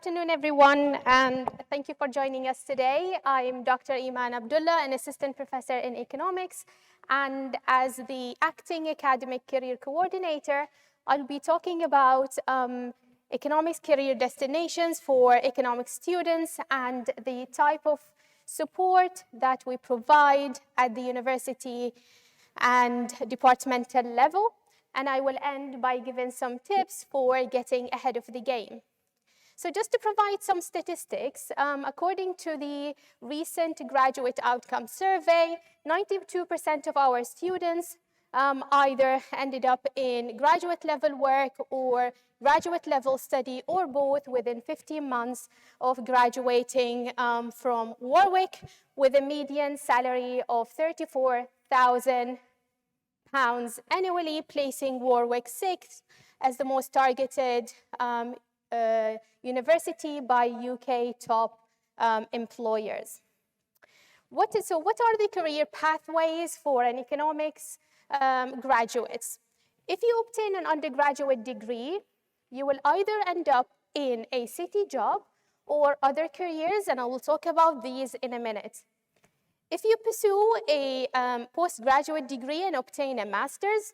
afternoon, everyone, and thank you for joining us today. I'm Dr. Eman Abdulla, an assistant professor in economics, and as the acting academic career coordinator, I'll be talking about economics career destinations for economics students and the type of support that we provide at the university and departmental level. And I will end by giving some tips for getting ahead of the game. So just to provide some statistics, according to the recent graduate outcome survey, 92% of our students either ended up in graduate level work or graduate level study or both within 15 months of graduating from Warwick with a median salary of £34,000 annually, placing Warwick sixth as the most targeted university by UK top employers. So what are the career pathways for an economics graduates? If you obtain an undergraduate degree, you will either end up in a city job or other careers, and I will talk about these in a minute. If you pursue a postgraduate degree and obtain a master's,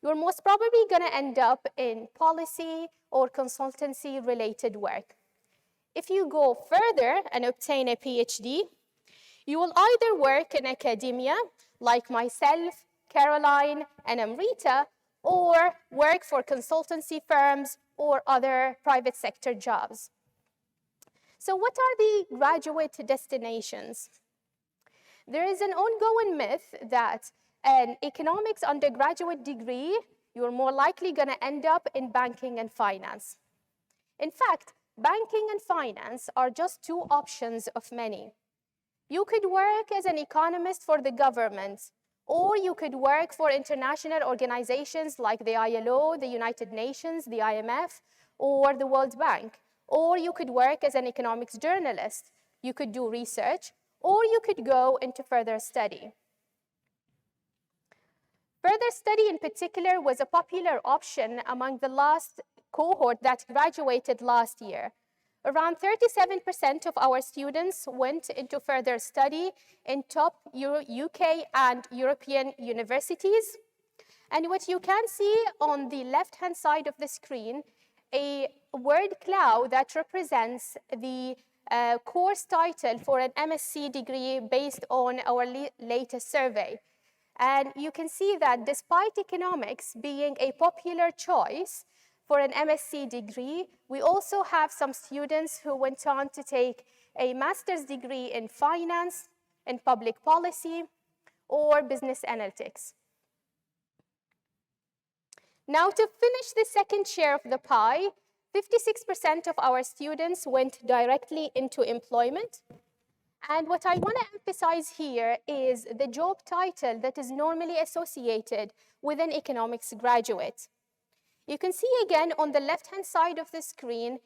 you're most probably going to end up in policy or consultancy-related work. If you go further and obtain a PhD, you will either work in academia, like myself, Caroline, and Amrita, or work for consultancy firms or other private sector jobs. So what are the graduate destinations? There is an ongoing myth that an economics undergraduate degree, you're more likely going to end up in banking and finance. In fact, banking and finance are just two options of many. You could work as an economist for the government, or you could work for international organizations like the ILO, the United Nations, the IMF, or the World Bank. Or you could work as an economics journalist. You could do research, or you could go into further study. Further study in particular was a popular option among the last cohort that graduated last year. Around 37% of our students went into further study in top UK and European universities. And what you can see on the left-hand side of the screen, a word cloud that represents the course title for an MSc degree based on our latest survey. And you can see that despite economics being a popular choice for an MSc degree, we also have some students who went on to take a master's degree in finance, in public policy, or business analytics. Now, to finish the second share of the pie, 56% of our students went directly into employment. And what I want to emphasize here is the job title that is normally associated with an economics graduate. You can see again on the left-hand side of the screen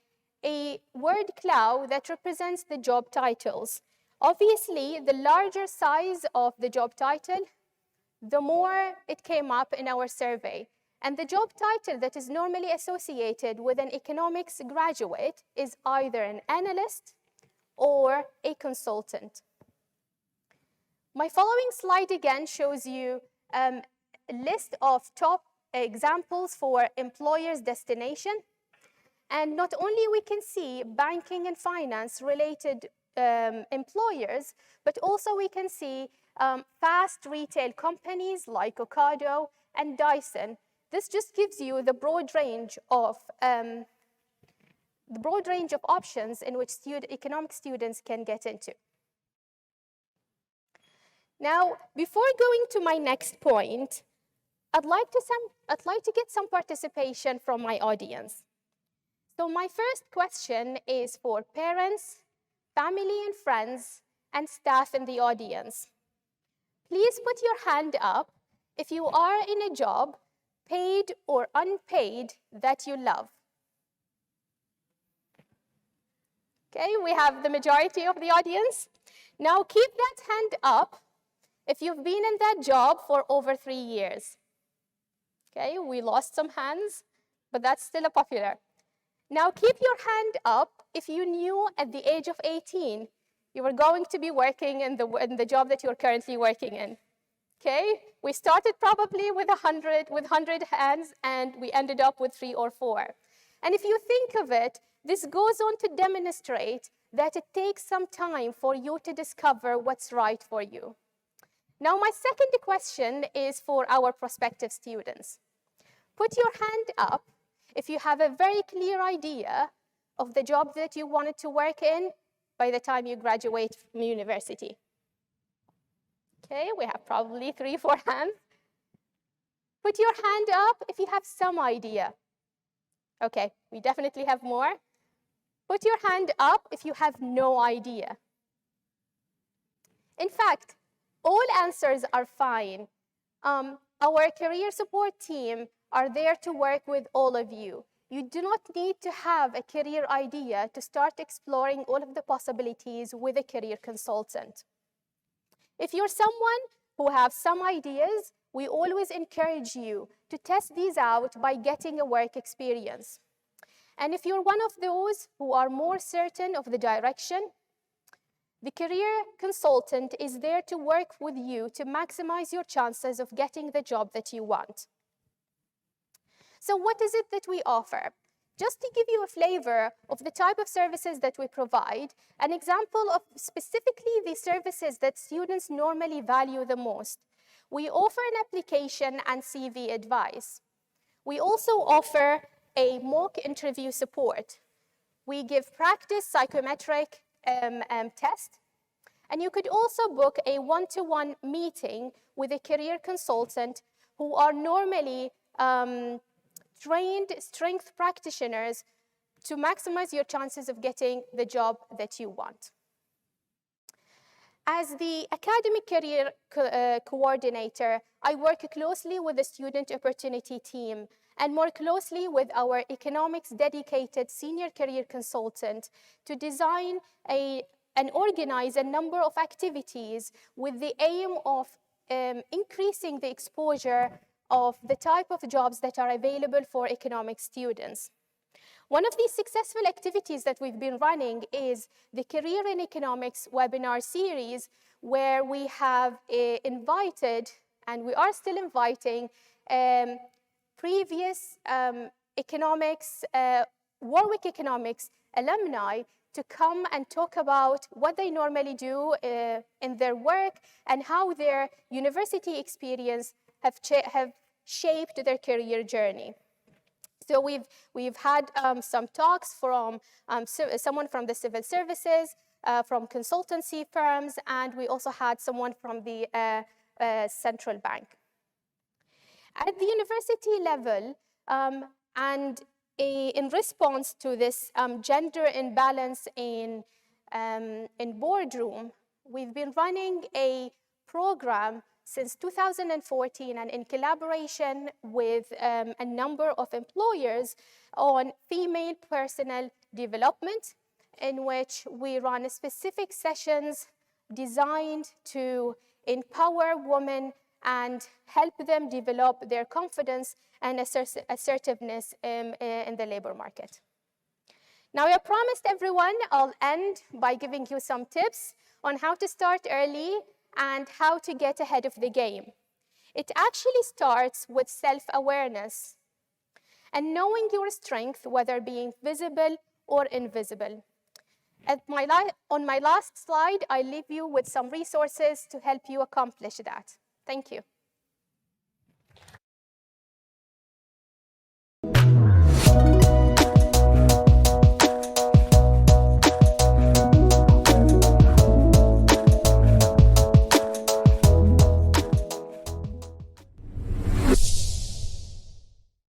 a word cloud that represents the job titles. Obviously, the larger size of the job title, the more it came up in our survey. And the job title that is normally associated with an economics graduate is either an analyst or a consultant. My following slide again shows you a list of top examples for employers' destination. And not only we can see banking and finance related employers, but also we can see fast retail companies like Ocado and Dyson. This just gives you the broad range of options in which economics students can get into. Now, before going to my next point, I'd like to get some participation from my audience. So my first question is for parents, family and friends, and staff in the audience. Please put your hand up if you are in a job, paid or unpaid, that you love. Okay, we have the majority of the audience. Now keep that hand up if you've been in that job for over 3 years. Okay, we lost some hands, but that's still a popular. Now keep your hand up if you knew at the age of 18 you were going to be working in the job that you're currently working in? Okay, we started probably with 100 hands, and we ended up with 3 or 4. And if you think of it, this goes on to demonstrate that it takes some time for you to discover what's right for you. Now, my second question is for our prospective students. Put your hand up if you have a very clear idea of the job that you wanted to work in by the time you graduate from university. Okay, we have probably 3, 4 hands. Put your hand up if you have some idea. Okay, we definitely have more. Put your hand up if you have no idea. In fact, all answers are fine. Our career support team are there to work with all of you. You do not need to have a career idea to start exploring all of the possibilities with a career consultant. If you're someone who has some ideas, we always encourage you to test these out by getting a work experience. And if you're one of those who are more certain of the direction, the career consultant is there to work with you to maximize your chances of getting the job that you want. So what is it that we offer? Just to give you a flavor of the type of services that we provide, an example of specifically the services that students normally value the most. We offer an application and CV advice. We also offer a mock interview support. We give practice psychometric test. And you could also book a one-to-one meeting with a career consultant who are normally trained strength practitioners to maximize your chances of getting the job that you want. As the academic career coordinator, I work closely with the student opportunity team and more closely with our economics dedicated senior career consultant to design and organize a number of activities with the aim of increasing the exposure of the type of jobs that are available for economics students. One of these successful activities that we've been running is the Career in Economics webinar series, where we have invited, and we are still inviting, previous Warwick economics alumni to come and talk about what they normally do in their work and how their university experience have shaped their career journey. So we've had some talks from someone from the civil services, from consultancy firms, and we also had someone from the central bank. At the university level, and in response to this gender imbalance in boardroom, we've been running a program since 2014 and in collaboration with a number of employers on female personal development, in which we run specific sessions designed to empower women and help them develop their confidence and assertiveness in the labor market. Now, I promised everyone I'll end by giving you some tips on how to start early and how to get ahead of the game. It actually starts with self-awareness and knowing your strength, whether being visible or invisible. On my last slide, I leave you with some resources to help you accomplish that. Thank you.